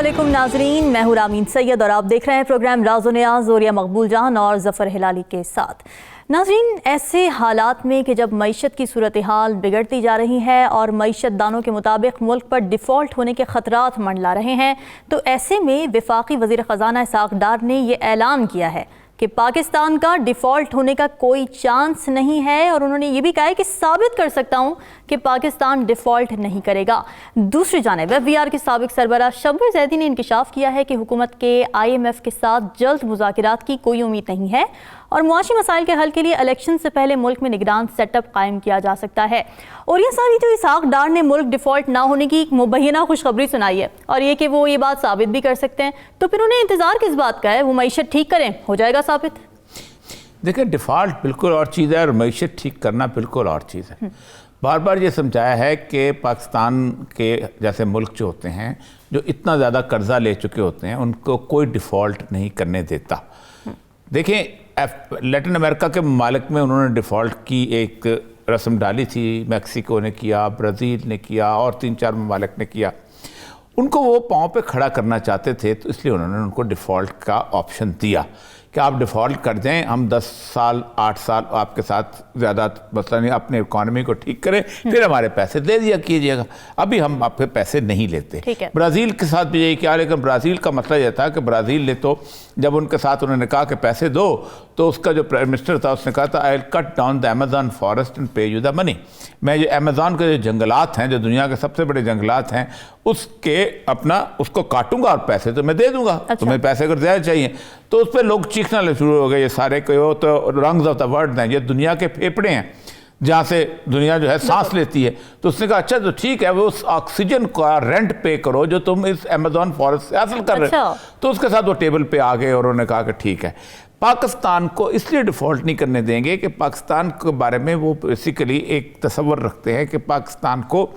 अस्सलामुअलैकुम नाजरीन, मैं हूं रामीन सैयद और आप देख रहे हैं प्रोग्राम राज़ो नियाज़ ज़ोरिया मकबूल जहान और ज़फ़र हिलाली के साथ। नाजरीन, ऐसे हालात में कि जब मईशत की सूरत हाल बिगड़ती जा रही है और मईशत दानों के मुताबिक मुल्क पर डिफ़ॉल्ट होने के ख़तरात मंडला रहे हैं, तो ऐसे में वफाकी वज़ीर ख़ज़ाना इसहाक़ डार ने यह ऐलान किया है कि पाकिस्तान का डिफ़ॉल्ट होने का कोई चांस नहीं है और उन्होंने ये भी कहा है कि साबित कर सकता हूँ कि पाकिस्तान डिफ़ॉल्ट नहीं करेगा। दूसरी जानिब FBR के साबिक सरबराह शब्बर ज़ैदी ने इंकशाफ किया है कि हुकूमत के IMF के साथ जल्द मुज़ाकरात की कोई उम्मीद नहीं है और मुआशी मसाइल के हल के लिए इलेक्शन से पहले मुल्क में निगरान सेटअप कायम किया जा सकता है। और यह सारी जो इसहाक़ डार ने मुल्क डिफ़ॉल्ट ना होने की एक मुबैना खुशखबरी सुनाई है और ये कि वो ये बात साबित भी कर सकते हैं, तो फिर उन्हें इंतज़ार किस बात का है? वो मईशत ठीक करें, हो जाएगा साबित। देखिए, डिफ़ॉल्ट बिल्कुल और चीज़ है और मईशत ठीक करना बिल्कुल और चीज़ है। बार बार ये समझाया है कि पाकिस्तान के जैसे मुल्क जो होते हैं, जो इतना ज़्यादा कर्जा ले चुके होते हैं, उनको कोई डिफ़ॉल्ट नहीं करने देता। देखें, लैटिन अमेरिका के ममालिक में उन्होंने डिफ़ॉल्ट की एक रस्म डाली थी। मैक्सिको ने किया, ब्राज़ील ने किया और 3-4 ममालिक ने किया। उनको वो पाँव पे खड़ा करना चाहते थे, तो इसलिए उन्होंने उनको डिफ़ॉल्ट का ऑप्शन दिया कि आप डिफ़ॉल्ट कर जाएं, हम 10 साल 8 साल आपके साथ ज़्यादा मसला नहीं, अपने इकॉनमी को ठीक करें, फिर हमारे पैसे दे दिया कीजिएगा। अभी हम आपके पैसे नहीं लेते। ब्राज़ील के साथ भी यही किया, लेकिन ब्राज़ील का मसला यह था कि ब्राज़ील ने तो जब उनके साथ उन्होंने कहा कि पैसे दो, तो उसका जो प्राइम मिनिस्टर था उसने कहा था I will cut down the Amazon forest and पे यू द मनी। मैं जो अमेज़न के जो जंगलात हैं, जो दुनिया के सबसे बड़े जंगलात हैं, उसके अपना उसको काटूंगा और पैसे तो मैं दे दूंगा। अच्छा। तुम्हें पैसे अगर ज़्यादा चाहिए, तो उस पर लोग चीखना शुरू हो गए। ये सारे को तो रंग्स ऑफ द वर्ल्ड हैं, ये दुनिया के फेफड़े हैं जहाँ से दुनिया जो है सांस लेती है। तो उसने कहा अच्छा तो ठीक है, वो उस ऑक्सीजन का रेंट पे करो जो तुम इस अमेज़न फॉरेस्ट से हासिल कर रहे हो। तो उसके साथ वो टेबल पे आ गए और उन्होंने कहा कि ठीक है, पाकिस्तान को इसलिए डिफ़ॉल्ट नहीं करने देंगे कि पाकिस्तान के बारे में वो बेसिकली एक तसव्वुर रखते हैं कि पाकिस्तान को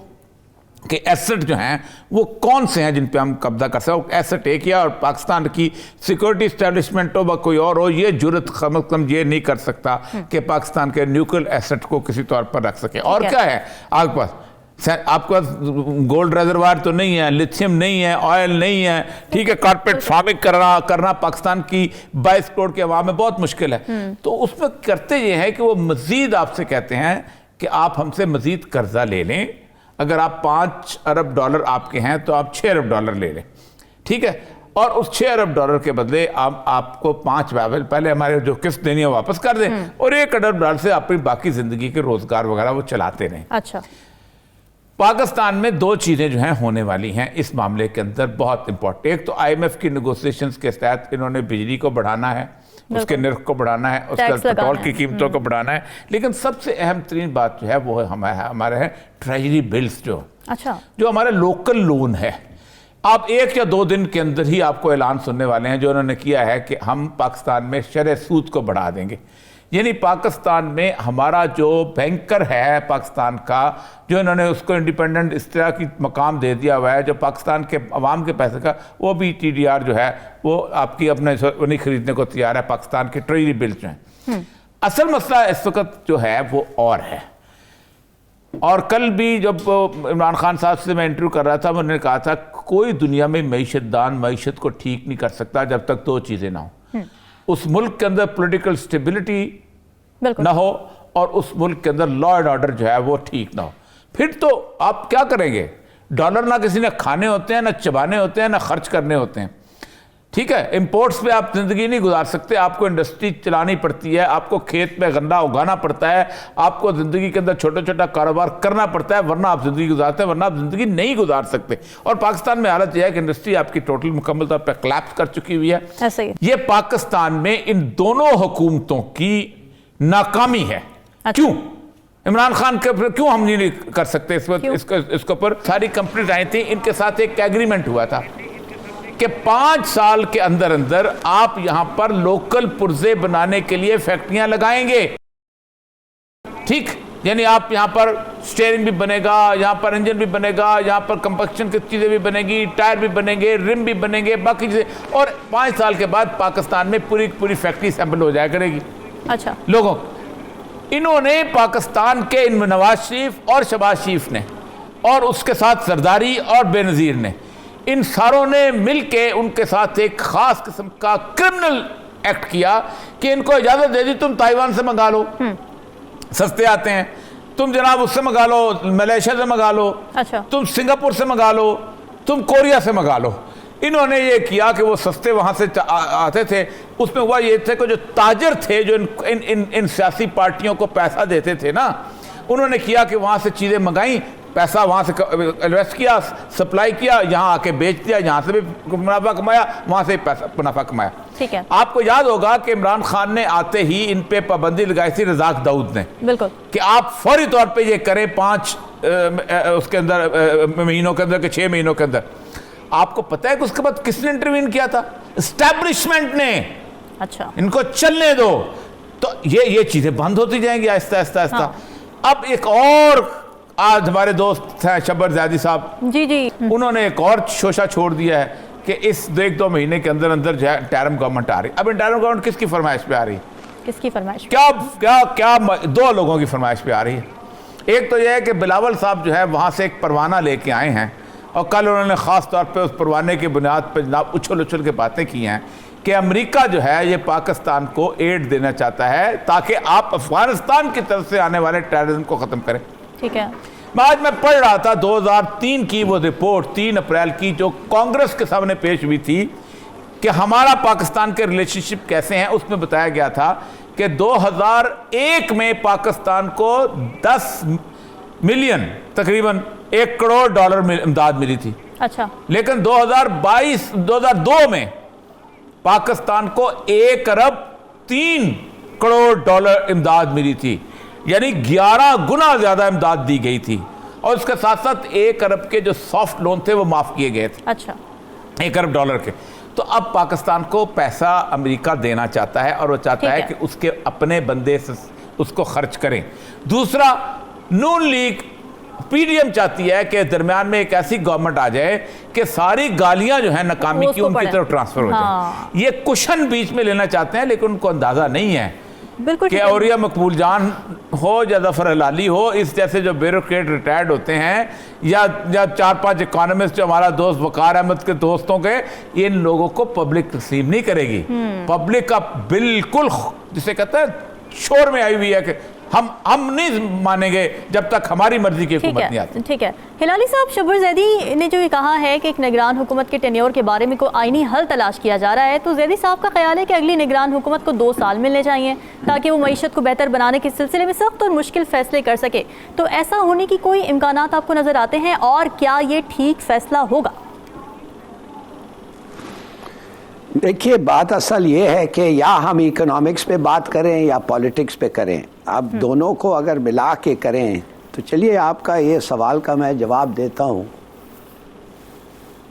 कि एसेट जो हैं वो कौन से हैं जिन पे हम कब्जा कर सकते। एसेट एक या और पाकिस्तान की सिक्योरिटी इस्टेब्लिशमेंट हो व कोई और हो, ये जुर्रत कम से कम ये नहीं कर सकता कि पाकिस्तान के न्यूक्लियर एसेट को किसी तौर पर रख सके। और क्या है आपके पास? आपके पास गोल्ड रिजर्वायर तो नहीं है, लिथियम नहीं है, ऑयल नहीं है, ठीक है। कॉर्पोरेट फार्मिंग करना पाकिस्तान की 22 करोड़ के अवाम में बहुत मुश्किल है। तो उसमें करते ये है कि वो मजीद आपसे कहते हैं कि आप हमसे मजीद कर्जा ले लें। अगर आप $5 अरब आपके हैं तो आप $6 अरब ले लें, ठीक है। और उस $6 अरब के बदले आपको 5 पहले हमारे जो किस्त देनी है वापस कर दें और $1 अरब से अपनी बाकी जिंदगी के रोजगार वगैरह वो चलाते रहें। अच्छा, पाकिस्तान में 2 चीज़ें जो हैं होने वाली हैं इस मामले के अंदर बहुत इंपॉर्टेंट। एक तो IMF की नेगोशिएशंस के तहत इन्होंने बिजली को बढ़ाना है, उसके निर्ख को बढ़ाना है, उसका पेट्रोल की कीमतों को बढ़ाना है, लेकिन सबसे अहम तरीन बात जो है वो हमारे है ट्रेजरी बिल्स जो हमारे लोकल लोन है। आप 1 या 2 दिन के अंदर ही आपको ऐलान सुनने वाले हैं जो उन्होंने किया है कि हम पाकिस्तान में शरह सूद को बढ़ा देंगे। यानी पाकिस्तान में हमारा जो बैंकर है पाकिस्तान का, जो इन्होंने उसको इंडिपेंडेंट इस तरह की मकाम दे दिया हुआ है, जो पाकिस्तान के अवाम के पैसे का, वो भी TDR जो है वो आपकी अपने नहीं खरीदने को तैयार है। पाकिस्तान के ट्रेजरी बिल्स जो हैं, असल मसला इस वक्त जो है वो और है। और कल भी जब इमरान खान साहब से मैं इंटरव्यू कर रहा था, उन्होंने कहा था कोई दुनिया में मईशतदान मईशत को ठीक नहीं कर सकता जब तक 2 चीज़ें ना हो। उस मुल्क के अंदर पॉलिटिकल स्टेबिलिटी ना हो और उस मुल्क के अंदर लॉ एंड ऑर्डर जो है वो ठीक ना हो। फिर तो आप क्या करेंगे? डॉलर ना किसी ने खाने होते हैं, ना चबाने होते हैं, ना खर्च करने होते हैं, ठीक है। इंपोर्ट्स पे आप जिंदगी नहीं गुजार सकते, आपको इंडस्ट्री चलानी पड़ती है, आपको खेत में गन्ना उगाना पड़ता है, आपको जिंदगी के अंदर छोटा छोटा कारोबार करना पड़ता है, वरना आप जिंदगी गुजारते हैं, वरना आप जिंदगी नहीं गुजार सकते। और पाकिस्तान में हालत यह है कि इंडस्ट्री आपकी टोटल मुकम्मल तौर पर क्लैप्स कर चुकी हुई है। ऐसा ही ये पाकिस्तान में इन दोनों हुकूमतों की नाकामी है। अच्छा। क्यों इमरान खान के क्यों हम नहीं कर सकते इसके ऊपर? सारी कंपनीज आई थी, इनके साथ एक एग्रीमेंट हुआ था कि 5 साल के अंदर अंदर आप यहां पर लोकल पुर्जे बनाने के लिए फैक्ट्रियां लगाएंगे, ठीक। यानी आप यहां पर स्टीयरिंग भी बनेगा, यहां पर इंजन भी बनेगा, यहां पर कंबक्शन की चीजें भी बनेगी, टायर भी बनेंगे, रिम भी बनेंगे, बाकी चीजें। और 5 साल के बाद पाकिस्तान में पूरी फैक्ट्री असेंबल हो जाया करेगी। अच्छा, लोगों इन्होंने पाकिस्तान के नवाज शरीफ और शहबाज शरीफ ने और उसके साथ जरदारी और बेनज़ीर ने इन सारों ने मिलके उनके साथ एक खास किस्म का क्रिमिनल एक्ट किया कि इनको इजाजत दे दी, तुम ताइवान से मंगा लो, सस्ते आते हैं, तुम जनाब उससे मंगा लो, मलेशिया से मंगा लो, अच्छा, तुम सिंगापुर से मंगा लो, तुम कोरिया से मंगा लो। इन्होंने ये किया कि वो सस्ते वहां से आते थे। उसमें हुआ ये थे कि जो ताजर थे, जो इन सियासी पार्टियों को पैसा देते थे ना, उन्होंने किया कि वहां से चीजें मंगाई, पैसा वहां से इन्वेस्ट किया, सप्लाई किया, यहाँ आके बेच दिया, यहाँ से भी मुनाफा कमाया, वहां से पैसा मुनाफा कमाया। ठीक है। आपको याद होगा कि इमरान खान ने आते ही इन पे पाबंदी लगाई थी, रज़ाक दाऊद ने, बिल्कुल, कि आप फौरी तौर पे ये करें 5 उसके अंदर महीनों के अंदर के 6 महीनों के अंदर। आपको पता है कि उसके बाद किसने इंटरवीन किया था? एस्टैब्लिशमेंट ने। अच्छा, इनको चलने दो, तो ये चीजें बंद होती जाएंगी आहिस्ता आहिस्ता आहिस्ता। हाँ। अब एक और आज हमारे दोस्त हैं शब्बर ज़ैदी साहब, जी, उन्होंने एक और शोशा छोड़ दिया है कि इस 1-2 महीने के अंदर अंदर जो है इंटरिम गवर्नमेंट आ रही। अब इंटरिम गवर्नमेंट किसकी फरमाइश पे आ रही है? किसकी फरमाइश? क्या 2 लोगों की फरमाइश पे आ रही है। एक तो यह है कि बिलावल साहब जो है वहां से एक परवाना लेके आए हैं, और कल उन्होंने ख़ास तौर पे उस परवाने की बुनियाद पर जनाब उछल के बातें की हैं कि अमेरिका जो है ये पाकिस्तान को एड देना चाहता है ताकि आप अफगानिस्तान की तरफ से आने वाले टेररिज्म को ख़त्म करें। ठीक है। आज मैं पढ़ रहा था 2003 की वो रिपोर्ट, 3 अप्रैल की, जो कांग्रेस के सामने पेश हुई थी कि हमारा पाकिस्तान के रिलेशनशिप कैसे हैं। उसमें बताया गया था कि 2001 में पाकिस्तान को 10 मिलियन तकरीबन $1 करोड़ इमदाद मिली थी। अच्छा, लेकिन 2002 में पाकिस्तान को 1 अरब 3 करोड़ इमदाद मिली थी, यानी 11 गुना ज्यादा इमदाद दी गई थी। और उसके साथ साथ 1 अरब के जो सॉफ्ट लोन थे वो माफ किए गए थे। अच्छा, $1 अरब के। तो अब पाकिस्तान को पैसा अमेरिका देना चाहता है और वो चाहता है कि उसके अपने बंदे से उसको खर्च करें। दूसरा, नून लीग पीडीएम चाहती है कि दरमियान में एक ऐसी गवर्नमेंट आ जाए कि सारी गालियां जो है नाकामी की उनकी तरफ ट्रांसफर हो जाए। ये कुशन बीच में लेना चाहते हैं, लेकिन उनको अंदाजा नहीं है बिल्कुल कि औरिया मकबूल जान हो या जफर हिलाली हो, इस जैसे जो ब्यूरोक्रेट रिटायर्ड होते हैं, या 4-5 इकोनॉमिस्ट जो हमारा दोस्त वकार अहमद के दोस्तों के, इन लोगों को पब्लिक तस्लीम नहीं करेगी। पब्लिक का बिल्कुल जिसे कहते हैं शोर में आई हुई है कि हम नहीं मानेंगे जब तक हमारी मर्जी की हुकूमत नहीं आती। ठीक है। हिलाली साहब, शब्बर ज़ैदी ने जो ये कहा है कि एक निगरान हुकूमत के टेन्योर के बारे में कोई आईनी हल तलाश किया जा रहा है, तो ज़ैदी साहब का ख्याल है कि अगली निगरान हुकूमत को 2 साल मिलने चाहिए ताकि वो मईशत को बेहतर बनाने के सिलसिले में सख्त और मुश्किल फैसले कर सके। तो ऐसा होने की कोई इम्कानात आपको नज़र आते हैं, और क्या ये ठीक फैसला होगा? देखिए, बात असल ये है कि या हम इकोनॉमिक्स पे बात करें या पॉलिटिक्स पे करें। अब दोनों को अगर मिला के करें तो चलिए आपका ये सवाल का मैं जवाब देता हूँ।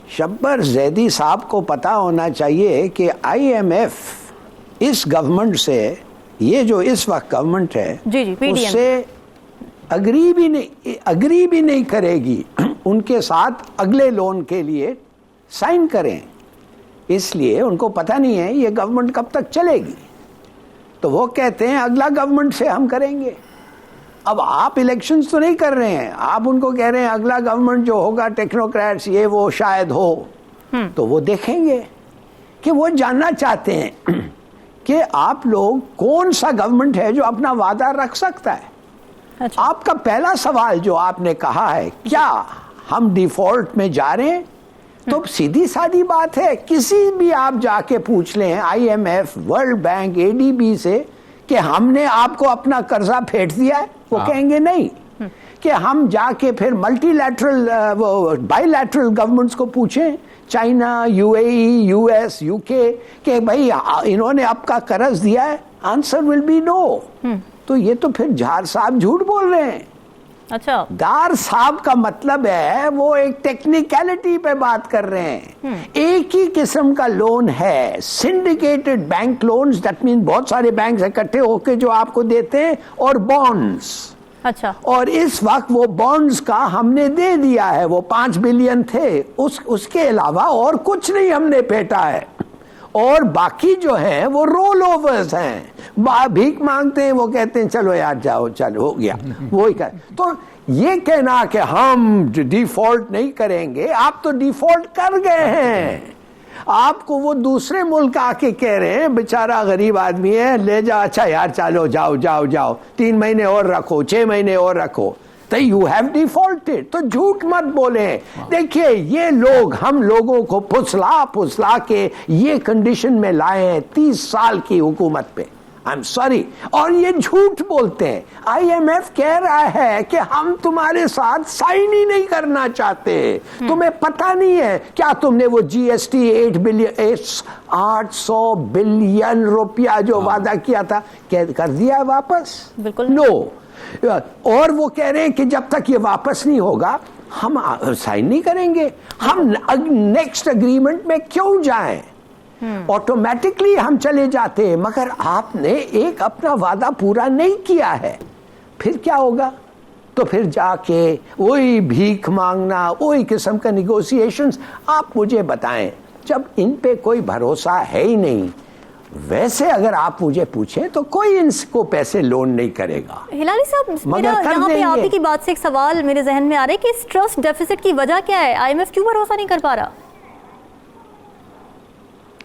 शब्बर ज़ैदी साहब को पता होना चाहिए कि IMF इस गवर्नमेंट से, ये जो इस वक्त गवर्नमेंट है, उससे अग्री भी नहीं करेगी उनके साथ अगले लोन के लिए साइन करें। इसलिए उनको पता नहीं है ये गवर्नमेंट कब तक चलेगी, तो वो कहते हैं अगला गवर्नमेंट से हम करेंगे। अब आप इलेक्शंस तो नहीं कर रहे हैं, आप उनको कह रहे हैं अगला गवर्नमेंट जो होगा टेक्नोक्रेट्स ये वो शायद हो, तो वो देखेंगे कि वो जानना चाहते हैं कि आप लोग कौन सा गवर्नमेंट है जो अपना वादा रख सकता है। अच्छा। आपका पहला सवाल जो आपने कहा है, क्या हम डिफॉल्ट में जा रहे हैं, तो सीधी सादी बात है, किसी भी आप जाके पूछ लें IMF, वर्ल्ड बैंक, ADB से कि हमने आपको अपना कर्जा फेंट दिया है, वो कहेंगे नहीं। कि हम जाके फिर मल्टीलैटरल बाइलैटरल गवर्नमेंट्स को पूछें, चाइना, UAE, US, UK, कि भाई इन्होंने आपका कर्ज दिया है, आंसर विल बी नो। तो ये तो फिर झार साहब झूठ बोल रहे हैं। अच्छा, दार साहब का मतलब है वो एक टेक्निकलिटी पे बात कर रहे हैं। एक ही किस्म का लोन है, syndicated bank loans, that mean बहुत सारे बैंक इकट्ठे होकर जो आपको देते हैं, और बॉन्ड्स। अच्छा, और इस वक्त वो बॉन्ड्स का हमने दे दिया है, वो 5 बिलियन थे, उसके अलावा और कुछ नहीं हमने फेंटा है। और बाकी जो है वो रोल ओवर्स हैं, भीख मांगते हैं, वो कहते हैं चलो यार जाओ, चलो हो गया, वो ही कर। तो ये कहना कि हम डिफॉल्ट नहीं करेंगे, आप तो डिफॉल्ट कर गए हैं। आपको वो दूसरे मुल्क आके कह रहे हैं बेचारा गरीब आदमी है, ले जा, अच्छा यार चलो जाओ जाओ जाओ, 3 महीने और रखो, 6 महीने और रखो, तो यू हैव डिफॉल्टेड। तो झूठ मत बोले। देखिए ये लोग हम लोगों को फुसला फुसला के ये कंडीशन में लाए हैं 30 साल की हुकूमत पे। आई एम सॉरी, और ये झूठ बोलते हैं। IMF कह रहा है कि हम तुम्हारे साथ साइन ही नहीं करना चाहते। तुम्हें पता नहीं है क्या? तुमने वो GST 800 बिलियन रुपया जो वादा किया था कर दिया है वापस? बिल्कुल नो। और वो कह रहे हैं कि जब तक ये वापस नहीं होगा हम साइन नहीं करेंगे। हम नेक्स्ट एग्रीमेंट में क्यों जाएं? ऑटोमेटिकली हम चले जाते हैं। मगर आपने एक अपना वादा पूरा नहीं किया है, फिर क्या होगा? तो फिर जाके वही भीख मांगना, वही किस्म का निगोशिएशंस। आप मुझे बताएं, जब इन पे कोई भरोसा है ही नहीं, वैसे अगर आप मुझे पूछें तो कोई इनको पैसे लोन नहीं करेगा। हिलाली साहब, मेरा यहाँ पे आप ही की बात से एक सवाल मेरे जहन में आ रहा है कि इस ट्रस्ट डेफिसिट की वजह क्या है? IMF क्यों भरोसा नहीं कर पा रहा?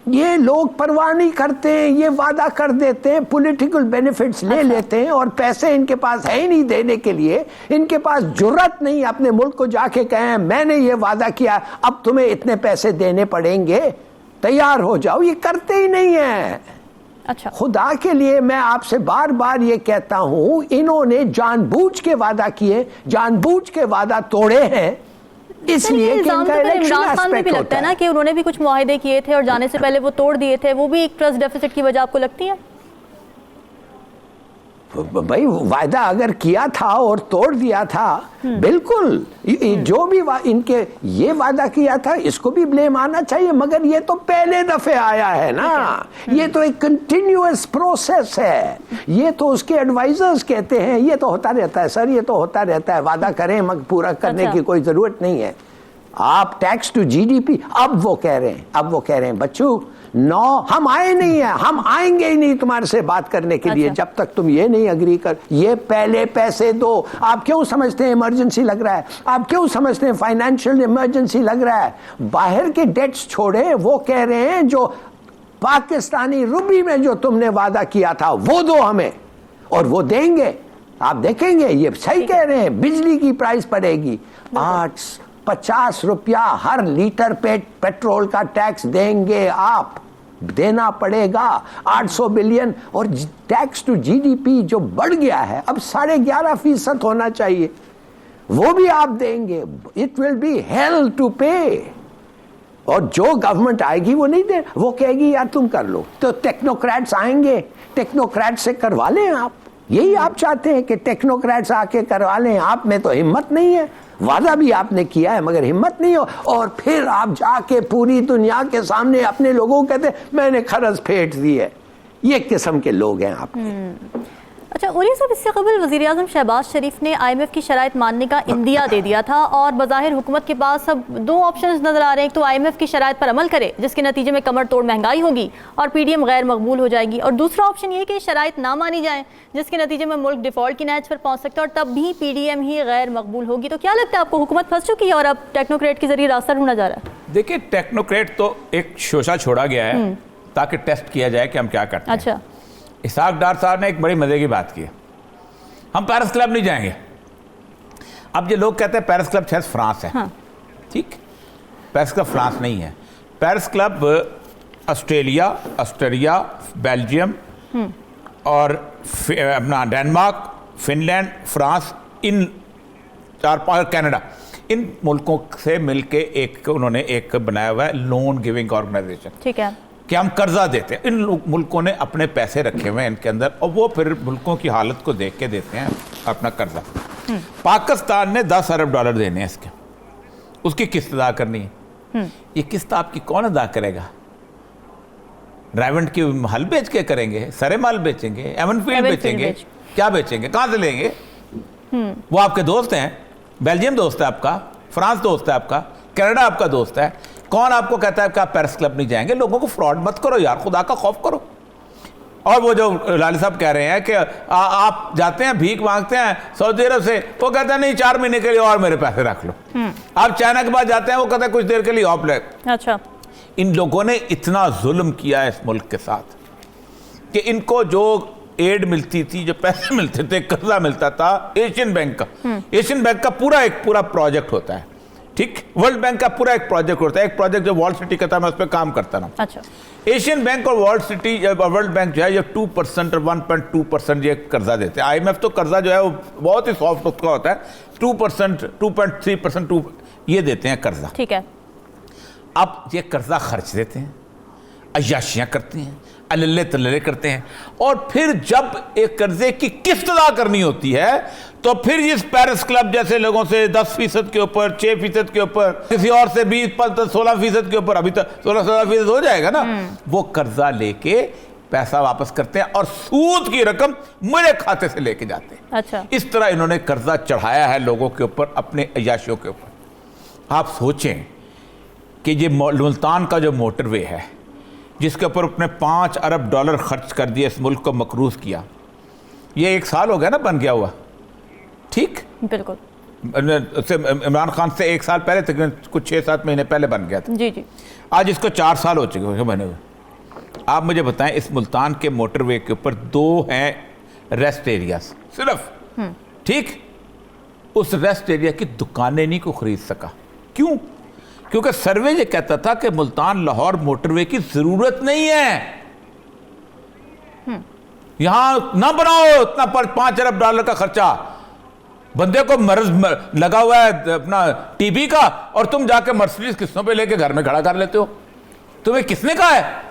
ये लोग परवाह नहीं करते हैं, ये वादा कर देते हैं, पॉलिटिकल बेनिफिट्स ले लेते हैं, और पैसे इनके पास है ही नहीं देने के लिए। इनके पास जुर्रत नहीं अपने मुल्क को जाके कहें मैंने ये वादा किया, अब तुम्हें इतने पैसे देने पड़ेंगे, तैयार हो जाओ। ये करते ही नहीं है। अच्छा, खुदा के लिए मैं आपसे बार बार ये कहता हूं, इन्होंने जानबूझ के वादा किए, जानबूझ के वादा तोड़े हैं, इसलिए कि इनका इलेक्शन एस्पेक्ट भी लगता है ना कि उन्होंने भी कुछ मुआहदे किए थे और जाने से पहले वो तोड़ दिए थे। वो भी एक ट्रस्ट डेफिसिट की वजह आपको लगती है? भाई वायदा अगर किया था और तोड़ दिया था, बिल्कुल जो भी इनके ये वादा किया था इसको भी ब्लेम आना चाहिए। मगर ये तो पहले दफे आया है ना, ये तो एक कंटिन्यूअस प्रोसेस है। ये तो उसके एडवाइजर्स कहते हैं ये तो होता रहता है सर, ये तो होता रहता है, वादा करें मगर पूरा करने की कोई जरूरत नहीं है। आप टैक्स टू GDP, अब वो कह रहे हैं बच्चों नो, हम आए नहीं है, हम आएंगे ही नहीं तुम्हारे से बात करने के लिए जब तक तुम ये नहीं अग्री कर, ये पहले पैसे दो। आप क्यों समझते हैं इमरजेंसी लग रहा है? आप क्यों समझते हैं फाइनेंशियल इमरजेंसी लग रहा है? बाहर के डेट्स छोड़े, वो कह रहे हैं जो पाकिस्तानी रुपये में जो तुमने वादा किया था वो दो हमें, और वो देंगे। आप देखेंगे ये सही कह रहे हैं, बिजली की प्राइस पड़ेगी 850 रुपया हर लीटर पे पेट्रोल का टैक्स देंगे आप, देना पड़ेगा 800 बिलियन। और टैक्स टू GDP जो बढ़ गया है अब 11.5% होना चाहिए, वो भी आप देंगे। It will be hell to pay. और जो गवर्नमेंट आएगी वो नहीं दे, वो कहेगी यार तुम कर लो। तो टेक्नोक्रेट्स आएंगे, टेक्नोक्रेट से करवा लें आप। यही आप चाहते हैं कि टेक्नोक्रेट्स आके करवा लें। आप में तो हिम्मत नहीं है, वादा भी आपने किया है मगर हिम्मत नहीं हो, और फिर आप जाके पूरी दुनिया के सामने अपने लोगों को कहते मैंने खरज फेंट दी है। ये किस्म के लोग हैं आप। अच्छा उलिया साहब, इससे कबल वज़ीर आज़म शहबाज शरीफ ने IMF की शराइत मानने का इंदिया दे दिया था, और बज़ाहिर हुकूमत के पास अब 2 ऑप्शंस नज़र आ रहे हैं। तो IMF की शराइत पर अमल करे जिसके नतीजे में कमर तोड़ महंगाई होगी और PDM गैर मकबूल हो जाएगी, और दूसरा ऑप्शन ये कि शराइत ना मानी जाए जिसके नतीजे में मुल्क डिफ़ॉल्ट की नहज पर पहुँच सकता है और तब भी PDM ही गैर मकबूल होगी। तो क्या लगता है आपको, हुकूमत फंस चुकी है और अब टेक्नोक्रेट के जरिए रास्ता ढूंढा जा रहा है? देखिए, टेक्नोक्रेट तो एक शोशा छोड़ा गया है ताकि टेस्ट किया जाए कि हम क्या करते हैं। अच्छा, इसहाक डार साहब ने एक बड़ी मजे की बात की, हम पेरिस क्लब नहीं जाएंगे। अब ये लोग कहते हैं पेरिस क्लब शायद फ्रांस है। हाँ। ठीक, पेरिस क्लब फ्रांस नहीं है। पेरिस क्लब ऑस्ट्रेलिया, बेल्जियम और अपना डेनमार्क, फिनलैंड, फ्रांस, इन 4-5, कनाडा, इन मुल्कों से मिलके एक उन्होंने एक बनाया हुआ है लोन गिविंग ऑर्गेनाइजेशन। ठीक है, कि हम कर्जा देते हैं। इन मुल्कों ने अपने पैसे रखे हुए हैं इनके अंदर, और वो फिर मुल्कों की हालत को देख के देते हैं अपना कर्जा। पाकिस्तान ने $10 अरब देने हैं इसके, उसकी किस्त अदा करनी है। ये किस्त आपकी कौन अदा करेगा? राइवेंट की हल बेच के करेंगे, सरे माल बेचेंगे, एवनफील्ड बेचेंगे, क्या बेचेंगे, कहाँ से लेंगे? वो आपके दोस्त हैं, बेल्जियम दोस्त है आपका, फ्रांस दोस्त है आपका, कनाडा आपका दोस्त है। कौन आपको कहता है कि आप पेरिस क्लब नहीं जाएंगे? लोगों को फ्रॉड मत करो यार, खुदा का खौफ करो। और वो जो लाली साहब कह रहे हैं कि आप जाते हैं भीख मांगते हैं सऊदी अरब से, वो कहते हैं नहीं 4 महीने के लिए और मेरे पैसे रख लो। आप चाइना के पास जाते हैं, वो कहते हैं कुछ देर के लिए ऑफ ले। अच्छा, इन लोगों ने इतना जुल्म किया है इस मुल्क के साथ कि इनको जो एड मिलती थी, जो पैसे मिलते थे, कर्जा मिलता था एशियन बैंक का, एशियन बैंक का पूरा प्रोजेक्ट होता है, ठीक, वर्ल्ड बैंक का पूरा एक प्रोजेक्ट होता है, एक प्रोजेक्ट जो वॉल सिटी का था, मैं उस पर काम करता रहा। अच्छा, एशियन बैंक और वर्ल्ड बैंक जो है ये 2% और 1.2% ये कर्जा देते हैं। IMF तो कर्जा जो है वो बहुत ही सॉफ्ट उसका होता है, 2%, 2.3% ये देते हैं कर्जा। ठीक है। अब ये कर्जा खर्च देते हैं, अय्याशियां करते हैं, अल्ले तल्ले करते हैं, और फिर जब एक कर्जे की किस्त अदा करनी होती है तो फिर इस पेरिस क्लब जैसे लोगों से 10% के ऊपर, 6% के ऊपर, किसी और से 20-16% के ऊपर, अभी तक 16-17% हो जाएगा ना, वो कर्जा लेके पैसा वापस करते हैं और सूद की रकम मेरे खाते से लेके जाते हैं। अच्छा, इस तरह इन्होंने कर्जा चढ़ाया है लोगों के ऊपर, अपने अय्याशियों के ऊपर। आप सोचें कि ये मुल्तान का जो मोटरवे है, जिसके ऊपर अपने $5 अरब खर्च कर दिए, इस मुल्क को मकरूज किया, ये 1 साल हो गया ना बन गया हुआ, ठीक, बिल्कुल, इमरान खान से 1 साल पहले, तकरीबन कुछ 6-7 महीने पहले बन गया था। जी जी। आज इसको 4 साल हो चुके बने हुए। आप मुझे बताएं, इस मुल्तान के मोटरवे के ऊपर 2 हैं रेस्ट एरियाज सिर्फ, ठीक, उस रेस्ट एरिया की दुकानें नहीं को खरीद सका। क्यों? क्योंकि सर्वे ये कहता था कि मुल्तान लाहौर मोटरवे की जरूरत नहीं है, यहां ना बनाओ इतना $5 अरब का खर्चा, बंदे को मर्ज लगा हुआ है अपना टीबी का, और तुम जाके मर्सिडीज किस्तों पे लेके घर में खड़ा कर लेते हो। तुम्हें किसने कहा है?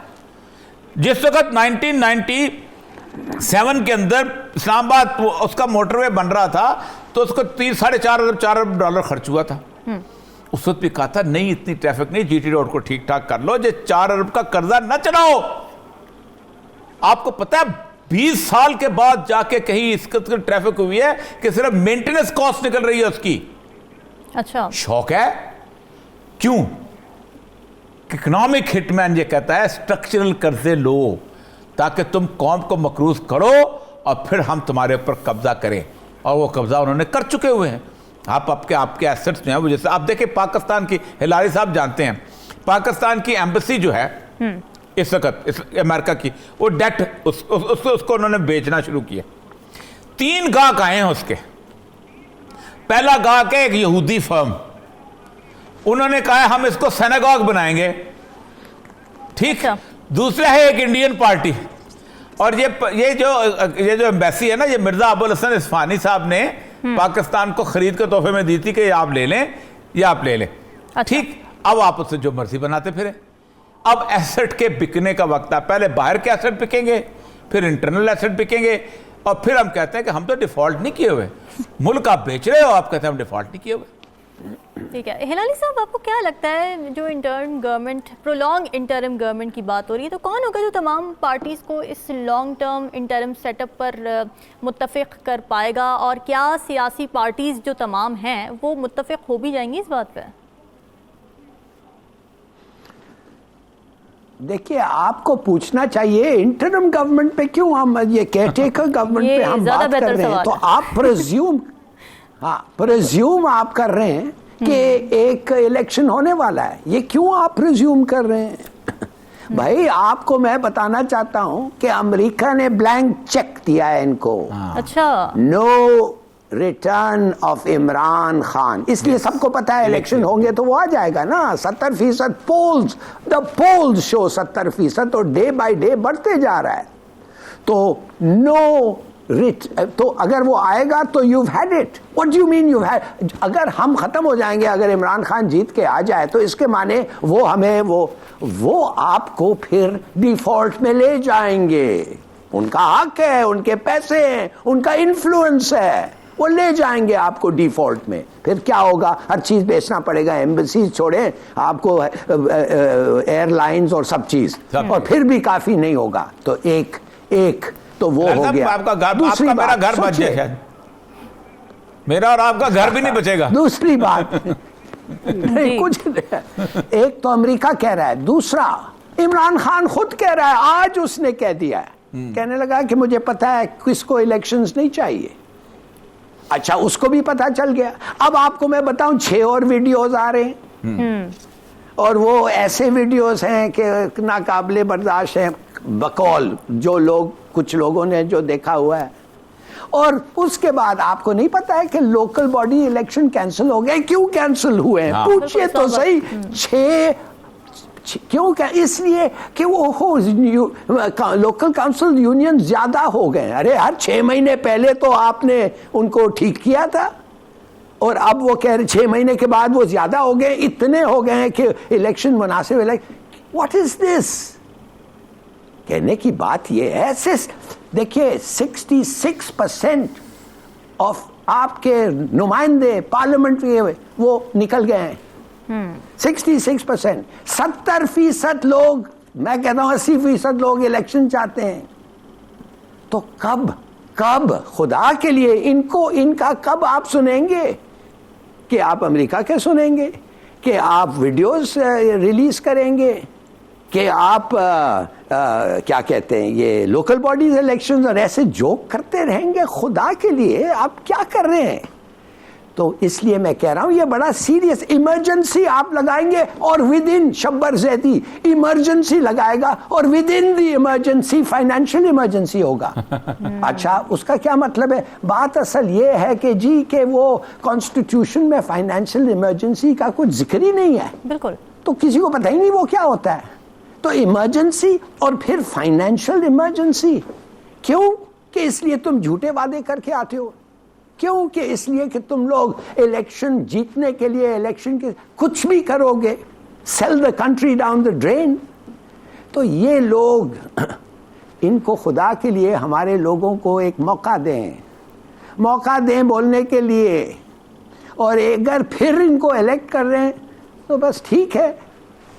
जिस वक्त 1997 के अंदर इस्लामाबाद उसका मोटरवे बन रहा था तो उसको 4.5 अरब खर्च हुआ था। उस वक्त भी कहा था नहीं इतनी ट्रैफिक नहीं, जीटी रोड को ठीक ठाक कर लो, जो 4 अरब का कर्जा न चढ़ाओ। आपको पता है 20 साल के बाद जाके कहीं इस ट्रैफिक हुई है कि सिर्फ मेंटेनेंस कॉस्ट निकल रही है उसकी। अच्छा, शौक है। क्यों? इकोनॉमिक हिटमैन ये कहता है स्ट्रक्चरल कर्जे लो ताकि तुम कौम को मकरूज करो और फिर हम तुम्हारे ऊपर कब्जा करें, और वो कब्जा उन्होंने कर चुके हुए हैं। आपके एसेट्स जो हैं वो, जैसे आप देखें पाकिस्तान की, हिलारी साहब जानते हैं, पाकिस्तान की एम्बेसी जो है इस वक्त अमेरिका की, वो डेट उसको उन्होंने बेचना शुरू किया। 3 गाहक आए हैं उसके। पहला गाहक है एक यहूदी फर्म, उन्होंने कहा हम इसको सिनेगॉग बनाएंगे, ठीक। दूसरा है एक इंडियन पार्टी, और ये जो एम्बेसी है ना, ये मिर्जा अबुल हसन इस्फानी साहब ने पाकिस्तान को खरीद के तोहफे में दी थी कि आप ले लें या आप ले लें। अच्छा। ठीक, अब आप उससे जो मर्जी बनाते फिरे। अब एसेट के बिकने का वक्त है, पहले बाहर के एसेट बिकेंगे, फिर इंटरनल एसेट बिकेंगे, और फिर हम कहते हैं कि हम तो डिफॉल्ट नहीं किए हुए, मुल्क आप बेच रहे हो, आप कहते हैं हम डिफॉल्ट नहीं किए हुए। ठीक है। हिलाली साहब, आपको क्या लगता है जो interim government, prolong interim government की बात हो रही है, तो कौन होगा जो तमाम पार्टीज़ को इस लॉन्ग टर्म इंटरिम सेटअप पर मुत्तफिक कर पाएगा, और क्या सियासी पार्टीज़ जो तमाम हैं वो मुत्तफिक हो भी जाएंगी इस बात पे? देखिए, आपको पूछना चाहिए इंटरिम गवर्नमेंट पे क्यों हम ये केयरटेकर गवर्नमेंट पे हम बात कर रहे हैं। तो आप प्रेज्यूम आप कर रहे हैं कि एक इलेक्शन होने वाला है, ये क्यों आप प्रेज्यूम कर रहे हैं? भाई, आपको मैं बताना चाहता हूं कि अमेरिका ने ब्लैंक चेक दिया है इनको। अच्छा, no return of Imran Khan, इसलिए सबको पता है इलेक्शन होंगे तो वो आ जाएगा ना। 70% पोल्स, द पोल्स शो 70%, और डे बाय डे बढ़ते जा रहा है। तो नो तो अगर वो आएगा तो you had it. What do you mean you had? अगर हम खत्म हो जाएंगे, अगर इमरान खान जीत के आ जाए, तो इसके माने वो हमें वो आपको फिर डिफॉल्ट में ले जाएंगे। उनका हक है, उनके पैसे हैं, उनका इन्फ्लुएंस है, वो ले जाएंगे आपको डिफॉल्ट में। फिर क्या होगा? हर चीज बेचना पड़ेगा, एम्बेसीज छोड़े आपको एयरलाइंस और सब चीज, और फिर भी काफी नहीं होगा। तो एक तो वो हो गया। आपका मेरा घर बच जाए, मेरा और आपका घर भी नहीं बचेगा। दूसरी बात नहीं, कुछ एक तो अमेरिका कह रहा है, दूसरा इमरान खान खुद कह रहा है, आज उसने कह दिया है कहने लगा कि मुझे पता है किसको इलेक्शंस नहीं चाहिए। अच्छा, उसको भी पता चल गया। अब आपको मैं बताऊं 6 और वीडियोस आ रहे हैं और वो ऐसे वीडियोस हैं कि नाकाबिले बर्दाश्त हैं, बकौल जो लोग कुछ लोगों ने जो देखा हुआ है। और उसके बाद आपको नहीं पता है कि लोकल बॉडी इलेक्शन कैंसिल हो गए। क्यों कैंसिल हुए हैं? पूछिए तो सही। 6 क्यों? क्या? इसलिए कि वो लोकल काउंसिल यूनियन ज्यादा हो गए। अरे यार, 6 महीने पहले तो आपने उनको ठीक किया था और अब वो कह रहे 6 महीने के बाद वो ज्यादा हो गए, इतने हो गए हैं कि इलेक्शन मुनासिब। What is this? कहने की बात ये है, देखिए 66% ऑफ आपके नुमाइंदे पार्लियामेंट के वो निकल गए हैं। 66%, 70% लोग, मैं कहता हूं 80% लोग इलेक्शन चाहते हैं। तो कब खुदा के लिए इनका कब आप सुनेंगे? कि आप अमेरिका के सुनेंगे? कि आप वीडियोस रिलीज करेंगे? कि आप क्या कहते हैं, ये लोकल बॉडीज इलेक्शंस और ऐसे जोक करते रहेंगे? खुदा के लिए आप क्या कर रहे हैं? तो इसलिए मैं कह रहा हूं ये बड़ा सीरियस इमरजेंसी आप लगाएंगे और with in Shabbar Zaidi emergency लगाएगा और with in the emergency financial emergency होगा। अच्छा, उसका क्या मतलब है? बात असल ये है कि जी के वो कॉन्स्टिट्यूशन में फाइनेंशियल इमरजेंसी का कुछ जिक्र ही नहीं है। बिल्कुल। तो किसी को पता ही नहीं वो क्या होता है। तो इमरजेंसी और फिर फाइनेंशियल इमरजेंसी क्यों? कि इसलिए तुम झूठे वादे करके आते हो। क्यों? कि इसलिए कि तुम लोग इलेक्शन जीतने के लिए इलेक्शन के कुछ भी करोगे, sell the country down the drain. तो ये लोग, इनको खुदा के लिए हमारे लोगों को एक मौका दें बोलने के लिए। और अगर फिर इनको इलेक्ट कर रहे हैं तो बस ठीक है,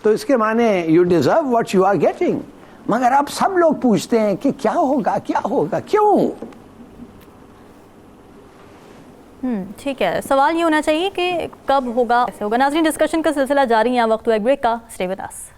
तो इसके माने you deserve what you are getting. मगर अब सब लोग पूछते हैं कि क्या होगा, क्यों? ठीक है, सवाल ये होना चाहिए कि कब होगा, कैसे होगा। नाज़रीन, डिस्कशन का सिलसिला जारी है। वक्त हुआ एक ब्रेक का। Stay with us.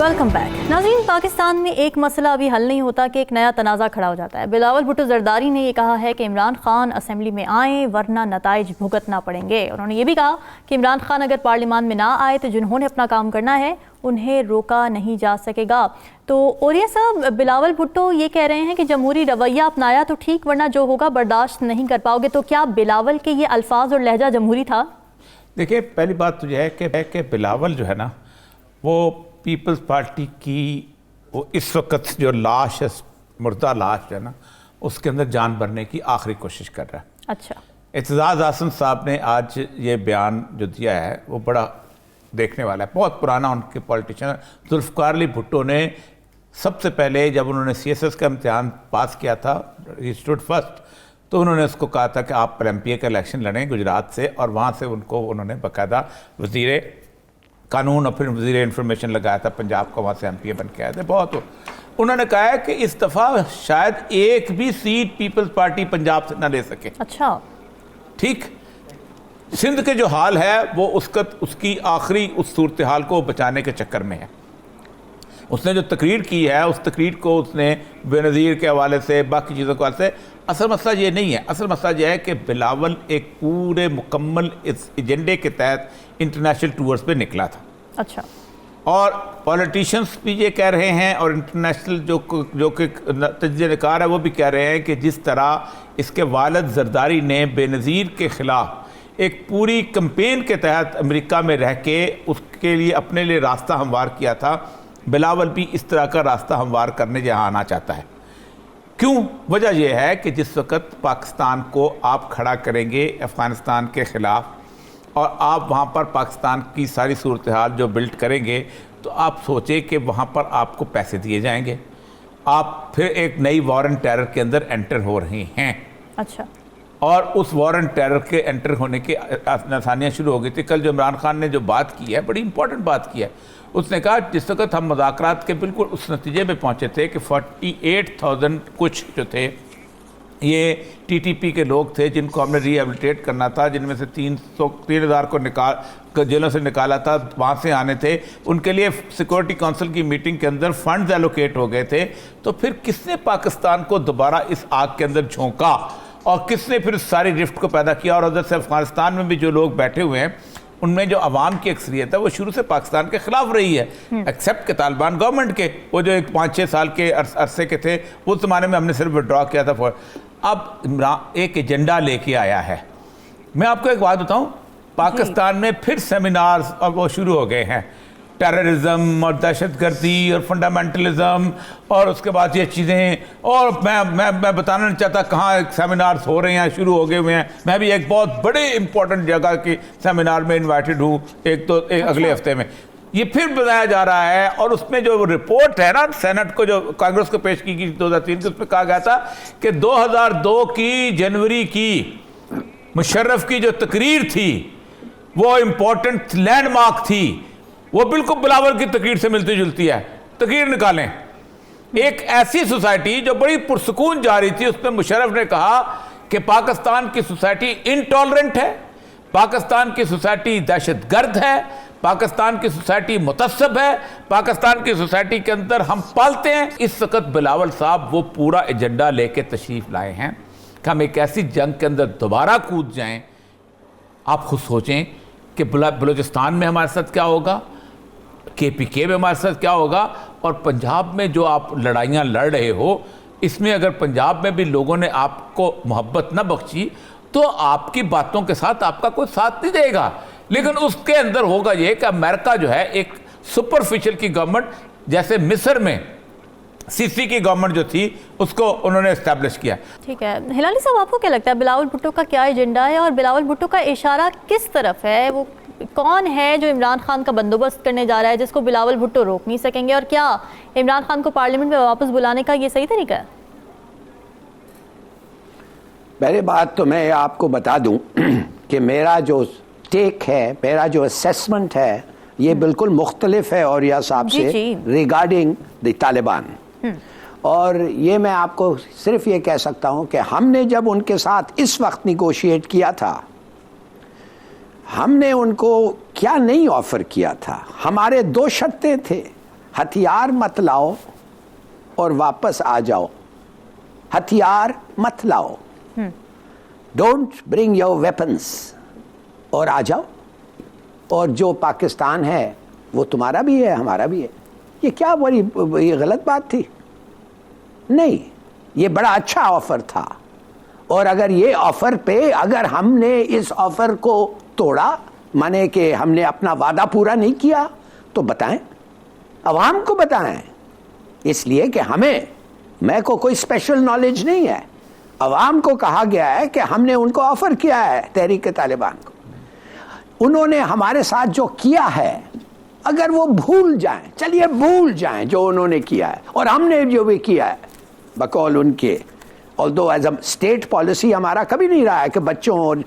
Welcome back. नाज़रीन, पाकिस्तान में एक मसला अभी हल नहीं होता कि एक नया तनाज़ा खड़ा हो जाता है। बिलावल भुट्टो जरदारी ने ये कहा है कि इमरान खान असेंबली में आए वरना नताइज भुगतना पड़ेंगे। उन्होंने ये भी कहा कि इमरान खान अगर पार्लियामान में ना आए तो जिन्होंने अपना काम करना है उन्हें रोका नहीं जा सकेगा। तो ओरिया साहब, बिलावल भुट्टो ये कह रहे हैं कि जमहूरी रवैया अपनाया तो ठीक, वरना जो होगा बर्दाश्त नहीं कर पाओगे। तो क्या बिलावल के ये अल्फाज और लहजा जमहूरी था? देखिए, पहली बात तो यह है कि बिलावल जो है ना, वो पीपल्स पार्टी की वो इस वक्त जो लाश है, मुर्दा लाश है ना, उसके अंदर जान भरने की आखिरी कोशिश कर रहा है। अच्छा। एतजाज़ आसम साहब ने आज ये बयान जो दिया है वो बड़ा देखने वाला है। बहुत पुराना उनके पॉलिटिशियन जुल्फ़िकार अली भुट्टो ने सबसे पहले जब उन्होंने CSS का इम्तिहान पास किया था, ही स्टूड फर्स्ट, तो उन्होंने उसको कहा था कि आप MPA का इलेक्शन लड़ें गुजरात से, और वहाँ से उन्होंने बाकायदा वज़ीर कानून और फिर वज़ीर इंफॉर्मेशन लगाया था पंजाब का, वहाँ से MPA बन के आए थे। बहुत उन्होंने कहा है कि इस दफ़ा शायद एक भी सीट पीपल्स पार्टी पंजाब से ना ले सके। अच्छा, ठीक। सिंध के जो हाल है वो उसकी आखिरी उस सूरत हाल को बचाने के चक्कर में है। उसने जो तकरीर की है, उस तकरीर को उसने बेनज़ीर के हवाले से, बाकी चीज़ों के हवाले से, असल मसला ये नहीं है। असल मसला यह है कि बिलावल एक पूरे मुकम्मल इस एजेंडे के तहत इंटरनेशनल टूर्स पे निकला था। अच्छा। और पॉलिटिशियंस भी ये कह रहे हैं और इंटरनेशनल जो कि तजज़ियाकार है वो भी कह रहे हैं कि जिस तरह इसके वालिद जरदारी ने बेनज़ीर के ख़िलाफ़ एक पूरी कैंपेन के तहत अमेरिका में रह के उसके लिए अपने लिए रास्ता हमवार किया था, बिलावल भी इस तरह का रास्ता हमवार करने यहाँ आना चाहता है। क्यों? वजह यह है कि जिस वक्त पाकिस्तान को आप खड़ा करेंगे अफ़गानिस्तान के ख़िलाफ़ और आप वहाँ पर पाकिस्तान की सारी सूरत हाल जो बिल्ड करेंगे, तो आप सोचें कि वहाँ पर आपको पैसे दिए जाएंगे, आप फिर एक नई वॉर एंड टेरर के अंदर एंटर हो रहे हैं। अच्छा। और उस वॉर एंड टेरर के एंटर होने की आसानियाँ शुरू हो गई थी। कल जो इमरान खान ने जो बात की है, बड़ी इंपॉर्टेंट बात की है। उसने कहा जिस वक्त हम मुज़ाकरात के बिल्कुल उस नतीजे में पहुँचे थे कि 48,000 कुछ जो थे ये टीटीपी के लोग थे जिनको हमने रिहेबिलिटेट करना था, जिनमें से 3,000 को जेलों से निकाला था, वहाँ से आने थे, उनके लिए सिक्योरिटी काउंसिल की मीटिंग के अंदर फंड्स एलोकेट हो गए थे। तो फिर किसने पाकिस्तान को दोबारा इस आग के अंदर झोंका और किसने फिर इस सारी रिफ्ट को पैदा किया? और उधर से अफगानिस्तान में भी जो लोग बैठे हुए हैं उनमें जो अवाम की अक्सरियत है वो शुरू से पाकिस्तान के खिलाफ रही है, एक्सेप्ट के तालिबान गवर्नमेंट के, वो जो एक 5-6 साल के अरसे के थे, उस ज़माने में हमने सिर्फ विड्रॉ किया था। अब इमरान एक एजेंडा लेके आया है। मैं आपको एक बात बताऊं, पाकिस्तान में फिर सेमिनार्स और वो शुरू हो गए हैं, टेररिज्म और दहशतगर्दी और फंडामेंटलिज्म और उसके बाद ये चीज़ें। और मैं बताना नहीं चाहता कहाँ सेमिनार्स हो रहे हैं, शुरू हो गए हुए हैं। मैं भी एक बहुत बड़े इंपॉर्टेंट जगह की सेमिनार में इन्वाइटेड हूँ एक अगले हफ्ते में। ये फिर बताया जा रहा है और उसमें जो रिपोर्ट है ना सेनेट को, जो कांग्रेस को पेश की गई 2003 की, उसमें कहा गया था कि 2002 की जनवरी की मुशर्रफ की जो तकरीर थी वो इम्पोर्टेंट लैंडमार्क थी, वो बिल्कुल बिलावल की तकरीर से मिलती जुलती है। तकरीर निकालें, एक ऐसी सोसाइटी जो बड़ी पुरसुकून जा रही थी, उसमें मुशर्रफ ने कहा कि पाकिस्तान की सोसाइटी इनटॉलरेंट है, पाकिस्तान की सोसाइटी दहशतगर्द है, पाकिस्तान की सोसाइटी मुतस्सब है, पाकिस्तान की सोसाइटी के अंदर हम पालते हैं। इस वक्त बिलावल साहब वो पूरा एजेंडा लेके तशरीफ लाए हैं कि हम एक ऐसी जंग के अंदर दोबारा कूद जाएं। आप खुद सोचें कि बलूचिस्तान में हमारे साथ क्या होगा, KPK में हमारे साथ क्या होगा, और पंजाब में जो आप लड़ाइयाँ लड़ रहे हो, इसमें अगर पंजाब में भी लोगों ने आपको मोहब्बत न बख्शी तो आपकी बातों के साथ आपका कोई साथ नहीं देगा। लेकिन उसके अंदर होगा ये कि अमेरिका जो है एक सुपरफिशियल की गवर्नमेंट, जैसे मिस्र में सीसी की गवर्नमेंट जो थी उसको उन्होंने एस्टैब्लिश किया। ठीक है हिलाली साहब, आपको क्या लगता है बिलावल भुट्टो का क्या एजेंडा है और बिलावल भुट्टो का इशारा किस तरफ है? वो कौन है जो इमरान खान का बंदोबस्त करने जा रहा है जिसको बिलावल भुट्टो रोक नहीं सकेंगे? और क्या इमरान खान को पार्लियामेंट में वापस बुलाने का ये सही तरीका है? पहले बात तो मैं आपको बता दूं कि मेरा जो टेक है, मेरा जो असेसमेंट है, ये बिल्कुल मुख्तलिफ है और या साहब से रिगार्डिंग द तालिबान। और ये मैं आपको सिर्फ ये कह सकता हूं कि हमने जब उनके साथ इस वक्त निगोशिएट किया था, हमने उनको क्या नहीं ऑफर किया था। हमारे 2 शर्तें थे, हथियार मत लाओ और वापस आ जाओ। हथियार मत लाओ, डोंट ब्रिंग योर वेपन्स, और आ जाओ, और जो पाकिस्तान है वो तुम्हारा भी है हमारा भी है। ये क्या बड़ी ये गलत बात थी? नहीं, ये बड़ा अच्छा ऑफर था। और अगर ये ऑफर पे अगर हमने इस ऑफर को तोड़ा, माने कि हमने अपना वादा पूरा नहीं किया, तो बताएं, अवाम को बताएं। इसलिए कि मैं को कोई स्पेशल नॉलेज नहीं है। अवाम को कहा गया है कि हमने उनको ऑफर किया है, तहरीक तालिबान को। उन्होंने हमारे साथ जो किया है, अगर वो भूल जाएं, चलिए भूल जाएं जो उन्होंने किया है और हमने जो भी किया है बकौल उनके, although as a state policy हमारा कभी नहीं रहा है कि बच्चों